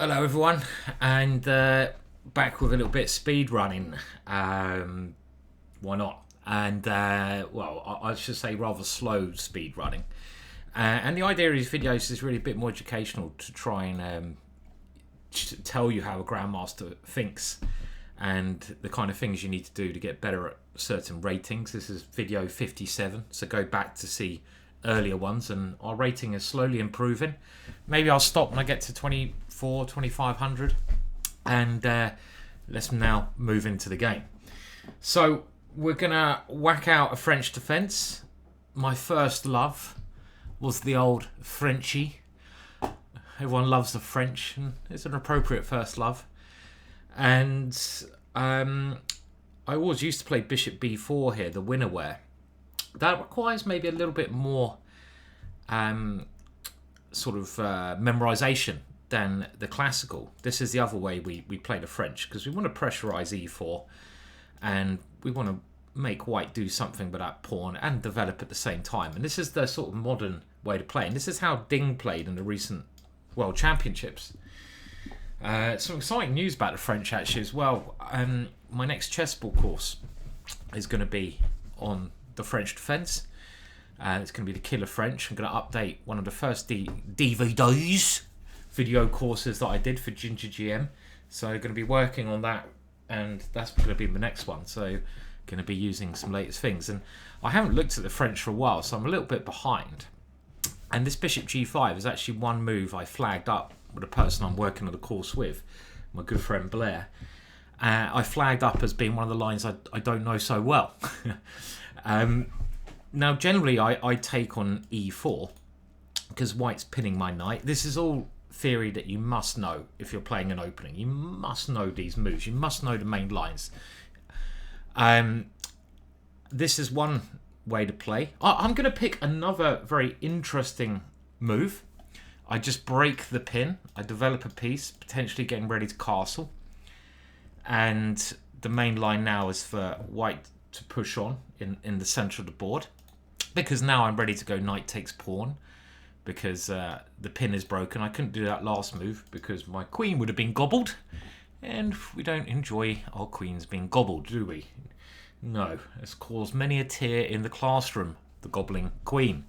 Hello everyone, and back with a little bit of speed running. Why not? And well, I should say rather slow speed running. And the idea of these videos is really a bit more educational to try and tell you how a grandmaster thinks and the kind of things you need to do to get better at certain ratings. This is video 57, so go back to see earlier ones, and our rating is slowly improving. Maybe I'll stop when I get to 2500, and let's now move into the game. So we're gonna whack out a French defense. My first love was the old Frenchie. Everyone loves the French, and it's an appropriate first love. And I always used to play bishop b4 here, the winner where that requires maybe a little bit more memorization than the classical. This is the other way we play the French, because we want to pressurize e4 and we want to make white do something with that pawn and develop at the same time. And this is the sort of modern way to play, and this is how Ding played in the recent World Championships. Some exciting news about the French actually as well. My next Chessbrah course is going to be on the French defense. It's going to be the Killer French. I'm going to update one of the first DVDs, video courses that I did for Ginger GM. So I'm going to be working on that, and that's going to be the next one. So going to be using some latest things. And I haven't looked at the French for a while, so I'm a little bit behind. And this bishop g5 is actually one move I flagged up with the person I'm working on the course with, my good friend Blair. I flagged up as being one of the lines I don't know so well. Now, generally, I take on e4 because white's pinning my knight. This is all theory that you must know if you're playing an opening. You must know these moves. You must know the main lines. This is one way to play. I'm going to pick another very interesting move. I just break the pin. I develop a piece, potentially getting ready to castle. And the main line now is for white to push on in the center of the board, because now I'm ready to go knight takes pawn, because the pin is broken. I couldn't do that last move because my queen would have been gobbled, and we don't enjoy our queens being gobbled, do we? No, it's caused many a tear in the classroom, the gobbling queen.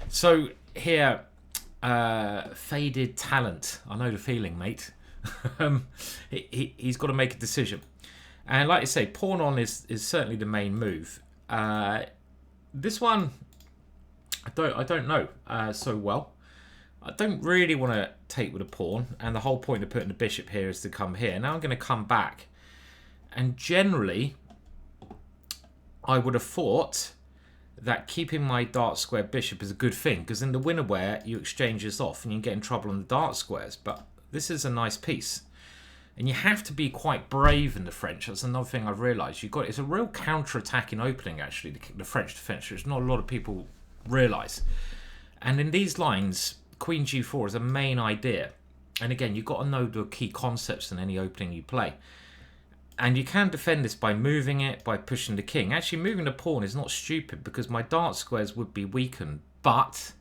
So here, faded talent. I know the feeling, mate. He's got to make a decision. And like I say, pawn on is certainly the main move. This one, I don't know so well. I don't really want to take with a pawn, and the whole point of putting the bishop here is to come here. Now I'm going to come back, and generally, I would have thought that keeping my dark square bishop is a good thing, because in the winner where you exchange this off and you get in trouble on the dark squares. But this is a nice piece. And you have to be quite brave in the French. That's another thing I've realised. It's a real counter-attacking opening, actually, the French defence, which not a lot of people realise. And in these lines, Queen G4 is a main idea. And again, you've got to know the key concepts in any opening you play. And you can defend this by moving it, by pushing the king. Actually, moving the pawn is not stupid, because my dark squares would be weakened. But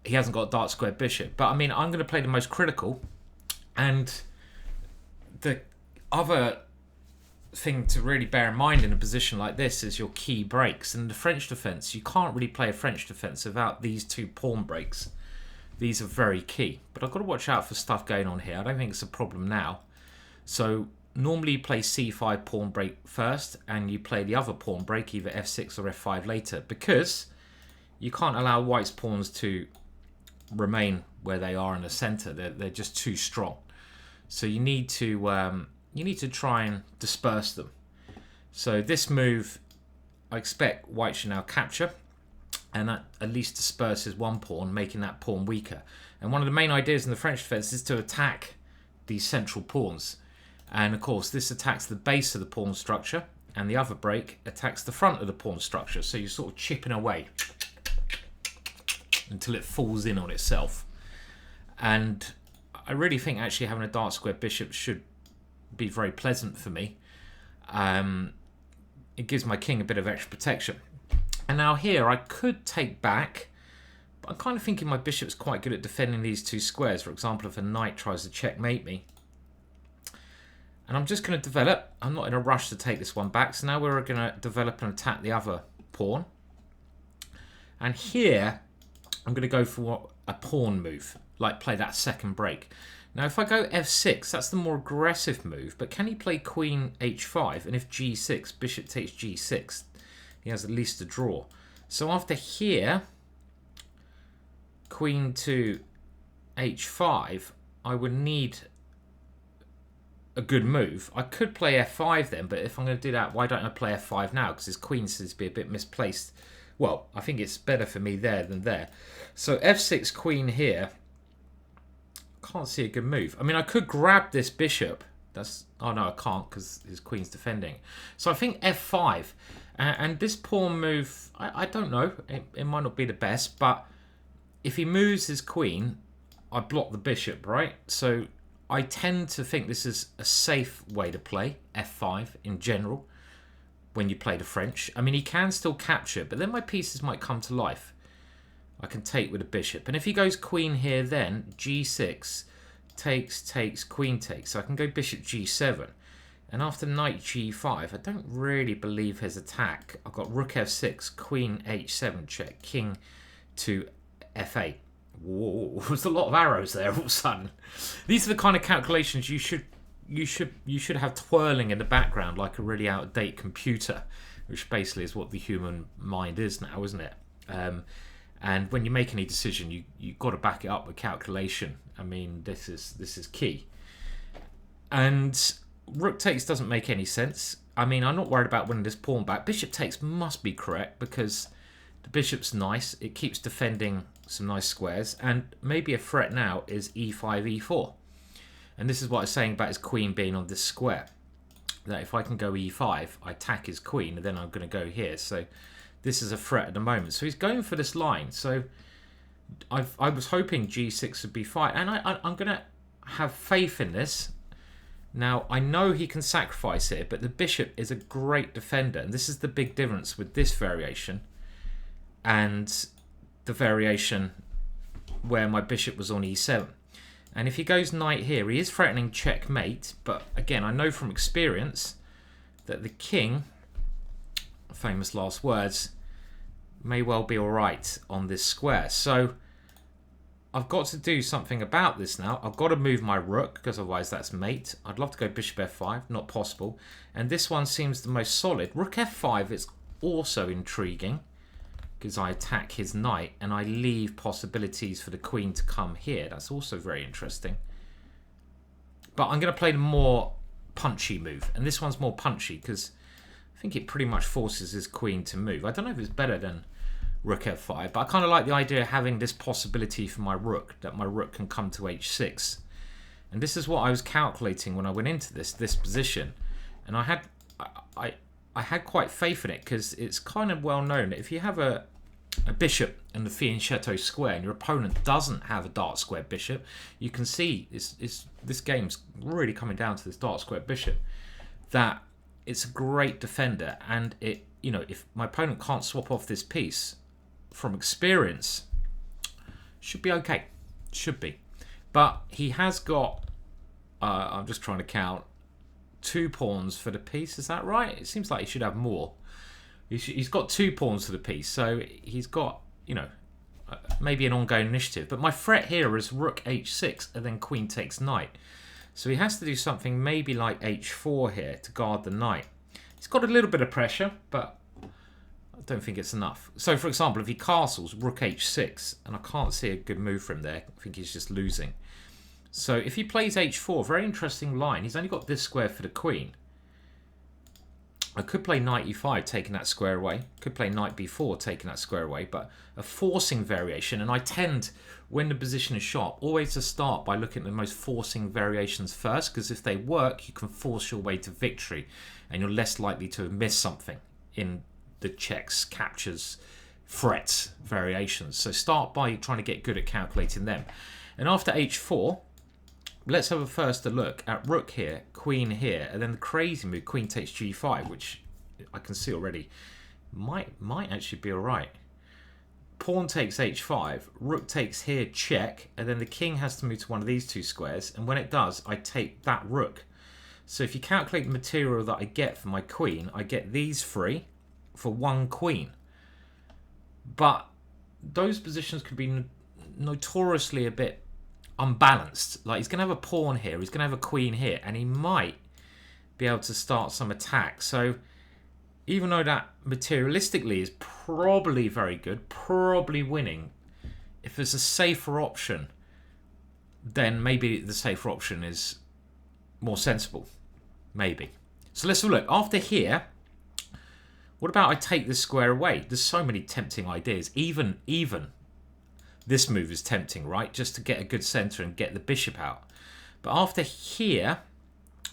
he hasn't got a dark square bishop. But I mean, I'm going to play the most critical. And the other thing to really bear in mind in a position like this is your key breaks. In the French defence, you can't really play a French defence without these two pawn breaks. These are very key. But I've got to watch out for stuff going on here. I don't think it's a problem now. So normally you play c5 pawn break first, and you play the other pawn break, either f6 or f5 later, because you can't allow white's pawns to remain where they are in the centre. They're just too strong. So you need to try and disperse them. So this move, I expect white should now capture, and that at least disperses one pawn, making that pawn weaker. And one of the main ideas in the French defence is to attack these central pawns. And of course, this attacks the base of the pawn structure, and the other break attacks the front of the pawn structure. So you're sort of chipping away until it falls in on itself. And I really think actually having a dark square bishop should be very pleasant for me. It gives my king a bit of extra protection. And now here I could take back, But I'm kind of thinking my bishop's quite good at defending these two squares. For example, if a knight tries to checkmate me. And I'm just going to develop. I'm not in a rush to take this one back. So now we're going to develop and attack the other pawn. And here, I'm going to go for a pawn move. Like play that second break. Now if I go f6, that's the more aggressive move. But can he play queen h5? And if g6, bishop takes g6, he has at least a draw. So after here, queen to h5, I would need a good move. I could play f5 then, but if I'm going to do that, why don't I play f5 now? Because his queen seems to be a bit misplaced. Well, I think it's better for me there than there. So f6 queen here, can't see a good move. I mean, I could grab this bishop. That's, oh no, I can't because his queen's defending. So I think f5. And this pawn move, I don't know. It might not be the best, but if he moves his queen, I block the bishop, right? So I tend to think this is a safe way to play f5 in general when you play the French. I mean, he can still capture, but then my pieces might come to life. I can take with a bishop. And if he goes queen here, then g6, takes, queen takes. So I can go bishop g7. And after knight g5, I don't really believe his attack. I've got rook f6, queen h7 check, king to f8. Whoa, there's a lot of arrows there all of a sudden. These are the kind of calculations you should have twirling in the background like a really out-of-date computer, which basically is what the human mind is now, isn't it? And when you make any decision, you've got to back it up with calculation. I mean, this is key. And rook takes doesn't make any sense. I mean, I'm not worried about winning this pawn back. Bishop takes must be correct because the bishop's nice. It keeps defending some nice squares. And maybe a threat now is e5, e4. And this is what I was saying about his queen being on this square. That if I can go e5, I attack his queen, and then I'm going to go here. So this is a threat at the moment. So he's going for this line. So I was hoping g6 would be fine. And I'm going to have faith in this. Now, I know he can sacrifice here, but the bishop is a great defender. And this is the big difference with this variation and the variation where my bishop was on e7. And if he goes knight here, he is threatening checkmate. But again, I know from experience that the king, famous last words, may well be all right on this square. So I've got to do something about this now. I've got to move my rook because otherwise that's mate. I'd love to go bishop f5, not possible. And this one seems the most solid. Rook f5 is also intriguing because I attack his knight and I leave possibilities for the queen to come here. That's also very interesting. But I'm going to play the more punchy move. And this one's more punchy because I think it pretty much forces his queen to move. I don't know if it's better than rook f5, but I kind of like the idea of having this possibility for my rook, that my rook can come to h6. And this is what I was calculating when I went into this position. And I had quite faith in it because it's kind of well known that if you have a bishop in the fianchetto square and your opponent doesn't have a dark square bishop, you can see this game's really coming down to this dark square bishop, that it's a great defender. And it, you know, if my opponent can't swap off this piece, from experience, should be okay. Should be. But he has got, I'm just trying to count, 2 pawns for the piece. Is that right? It seems like he should have more. He's got 2 pawns for the piece. So he's got, you know, maybe an ongoing initiative. But my threat here is rook h6 and then queen takes knight. So he has to do something maybe like h4 here to guard the knight. He's got a little bit of pressure, but I don't think it's enough. So, for example, if he castles rook h6, and I can't see a good move for him there, I think he's just losing. So, if he plays h4, very interesting line. He's only got this square for the queen. I could play knight e5, taking that square away. Could play knight b4, taking that square away. But a forcing variation, and I tend, when the position is sharp, always to start by looking at the most forcing variations first, because if they work, you can force your way to victory, and you're less likely to miss something in the checks, captures, threats, variations. So start by trying to get good at calculating them. And after h4, let's have a first look at rook here, queen here, and then the crazy move, queen takes g5, which I can see already might actually be all right. pawn takes h5, rook takes here, check, and then the king has to move to one of these two squares, and when it does, I take that rook. So if you calculate the material that I get for my queen, I get these three for one queen. But those positions could be notoriously a bit unbalanced. Like, he's going to have a pawn here, he's going to have a queen here, and he might be able to start some attack. So even though that materialistically is probably very good, probably winning, if there's a safer option, then maybe the safer option is more sensible. Maybe. So let's have a look. After here, what about I take this square away? There's so many tempting ideas. Even this move is tempting, right? Just to get a good center and get the bishop out. But after here,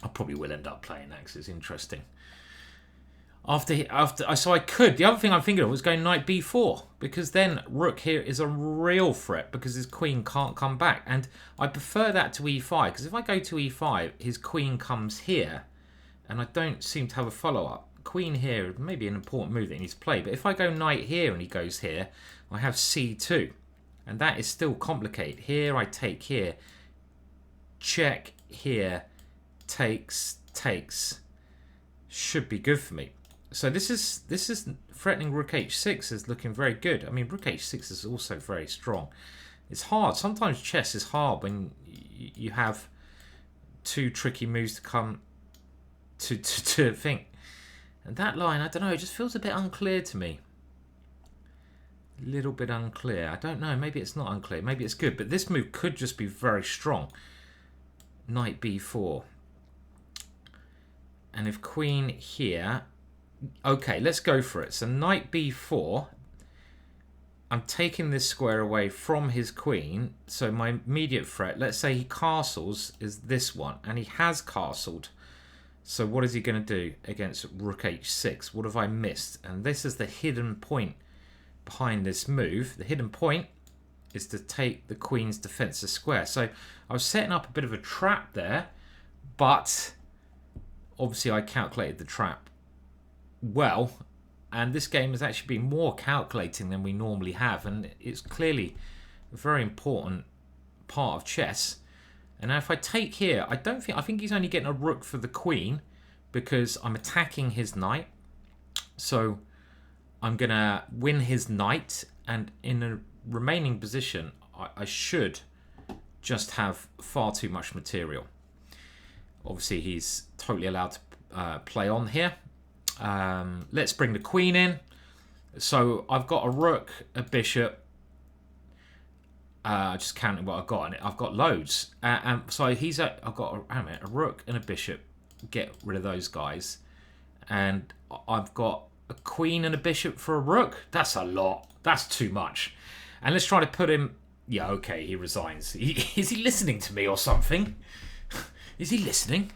I probably will end up playing that because it's interesting. So I could. The other thing I'm thinking of was going knight b4, because then rook here is a real threat because his queen can't come back. And I prefer that to e5, because if I go to e5, his queen comes here, and I don't seem to have a follow-up. Queen here may be an important move that he needs to play, but if I go knight here and he goes here, I have c2, and that is still complicated. Here I take here, check here, takes, should be good for me. So this is threatening rook h6 is looking very good. I mean, rook h6 is also very strong. It's hard. Sometimes chess is hard when you have two tricky moves to come to think. And that line, I don't know, it just feels a bit unclear to me. A little bit unclear. I don't know. Maybe it's not unclear. Maybe it's good. But this move could just be very strong. Knight b4. And if queen here... Okay, let's go for it. So knight b4, I'm taking this square away from his queen. So my immediate threat, let's say he castles, is this one. And he has castled. So what is he going to do against rook h6? What have I missed? And this is the hidden point behind this move. The hidden point is to take the queen's defensive square. So I was setting up a bit of a trap there, but obviously I calculated the trap well, and this game has actually been more calculating than we normally have, and it's clearly a very important part of chess. And now if I take here, I think he's only getting a rook for the queen because I'm attacking his knight. So I'm gonna win his knight, and in the remaining position I should just have far too much material. Obviously he's totally allowed to play on here. Let's bring the queen in. So I've got a rook, a bishop. Just counting what I've got in it. I've got loads. So I've got a rook and a bishop. Get rid of those guys. And I've got a queen and a bishop for a rook. That's a lot. That's too much. And let's try to put him... Yeah, okay, he resigns. Is he listening to me or something? Is he listening?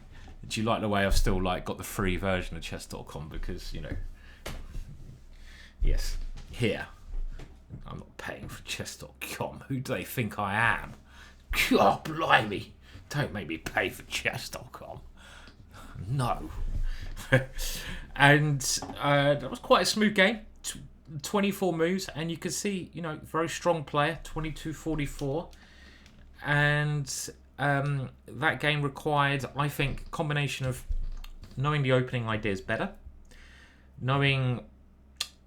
Do you like the way I've still got the free version of chess.com? Because, you know... Yes, here. I'm not paying for chess.com. Who do they think I am? God, blimey. Don't make me pay for chess.com. No. And that was quite a smooth game. 24 moves. And you can see, you know, very strong player. 22-44. And that game required, I think, a combination of knowing the opening ideas better. Knowing...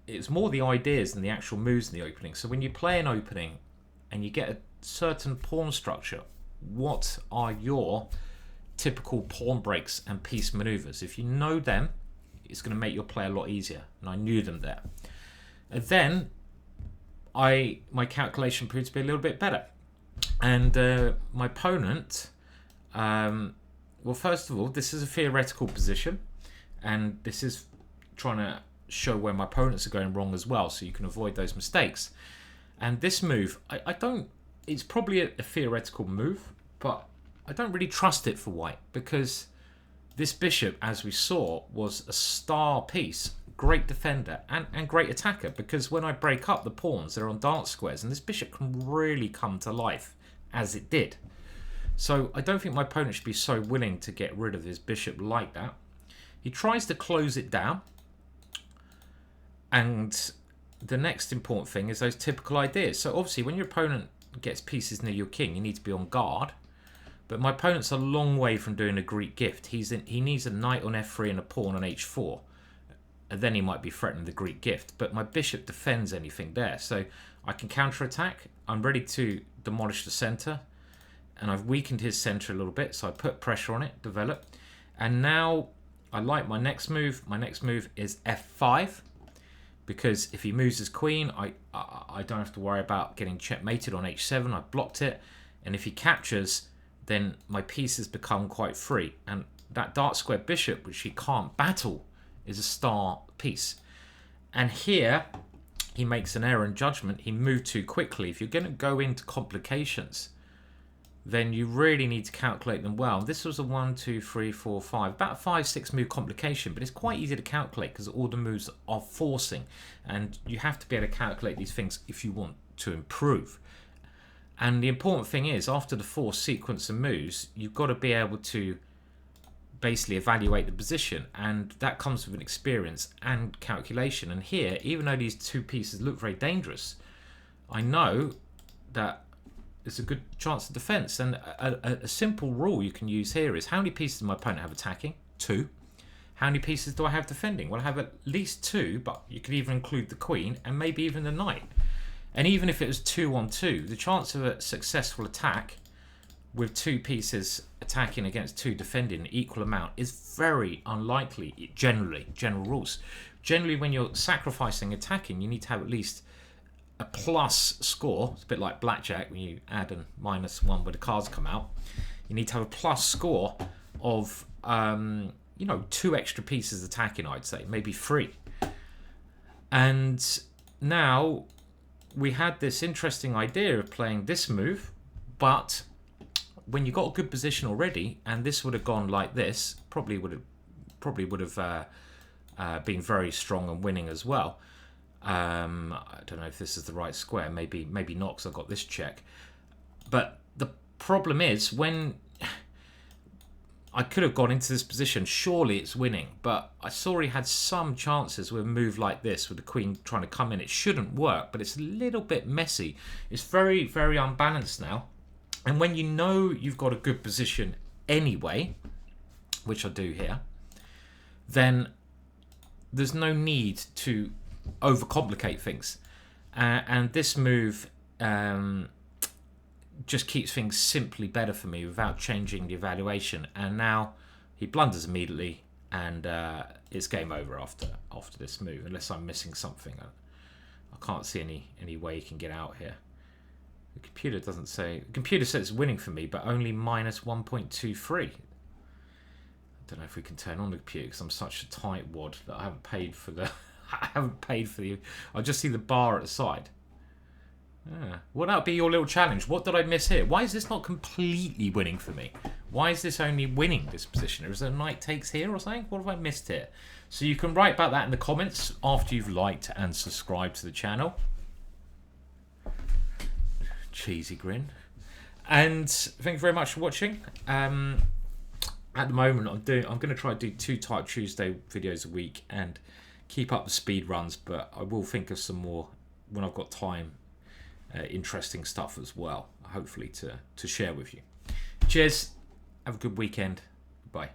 It's more the ideas than the actual moves in the opening. So when you play an opening and you get a certain pawn structure, what are your typical pawn breaks and piece maneuvers? If you know them, it's going to make your play a lot easier. And I knew them there. And then my calculation proved to be a little bit better. And my opponent, well, first of all, this is a theoretical position. And this is trying to show where my opponents are going wrong as well, so you can avoid those mistakes. And this move, I don't... It's probably a theoretical move, but I don't really trust it for white, because this bishop, as we saw, was a star piece, great defender, and great attacker, because when I break up the pawns, they're on dance squares, and this bishop can really come to life, as it did. So I don't think my opponent should be so willing to get rid of his bishop like that. He tries to close it down, and the next important thing is those typical ideas. So obviously when your opponent gets pieces near your king, you need to be on guard. But my opponent's a long way from doing a Greek gift. He needs a knight on f3 and a pawn on h4. And then he might be threatening the Greek gift. But my bishop defends anything there. So I can counterattack. I'm ready to demolish the center. And I've weakened his center a little bit. So I put pressure on it, develop. And now I like my next move. My next move is f5. Because if he moves his queen, I don't have to worry about getting checkmated on h7. I blocked it. And if he captures, then my pieces become quite free. And that dark square bishop, which he can't battle, is a star piece. And here, he makes an error in judgment. He moved too quickly. If you're going to go into complications, then you really need to calculate them well. This was a 1, 2, 3, 4, 5, about a 5, 6 move complication, but it's quite easy to calculate because all the moves are forcing. And you have to be able to calculate these things if you want to improve. And the important thing is, after the forced sequence of moves, you've got to be able to basically evaluate the position, and that comes with an experience and calculation. And here, even though these two pieces look very dangerous, I know that there's a good chance of defense. And a simple rule you can use here is, how many pieces does my opponent have attacking? 2. How many pieces do I have defending? Well, I have at least 2, but you could even include the queen and maybe even the knight. And even if it was 2 on 2, the chance of a successful attack with 2 pieces attacking against 2 defending an equal amount is very unlikely, generally. General rules. Generally, when you're sacrificing attacking, you need to have at least a plus score. It's a bit like blackjack when you add a -1 where the cards come out. You need to have a plus score of, 2 extra pieces attacking, I'd say, maybe 3. And now we had this interesting idea of playing this move, but when you got a good position already, and this would have gone like this, probably would have been very strong and winning as well. I don't know if this is the right square. Maybe not, because I've got this check. But the problem is, when I could have gone into this position, surely it's winning. But I saw he had some chances with a move like this, with the queen trying to come in. It shouldn't work, but it's a little bit messy. It's very, very unbalanced now. And when you know you've got a good position anyway, which I do here, then there's no need to overcomplicate things. And this move just keeps things simply better for me without changing the evaluation. And now he blunders immediately, and it's game over after this move, unless I'm missing something. I can't see any way he can get out here. The computer doesn't say. The computer says it's winning for me, but only -1.23. I don't know if we can turn on the computer because I'm such a tight wad that I haven't paid for the. I just see the bar at the side. Well, that would be your little challenge. What did I miss here? Why is this not completely winning for me? Why is this only winning this position? Is there a knight takes here or something? What have I missed here? So you can write about that in the comments after you've liked and subscribed to the channel. Cheesy grin. And thank you very much for watching. At the moment, I'm going to try to do 2 Type Tuesday videos a week and keep up the speed runs, but I will think of some more when I've got time. Interesting stuff as well, hopefully to share with you. Cheers. Have a good weekend. Bye.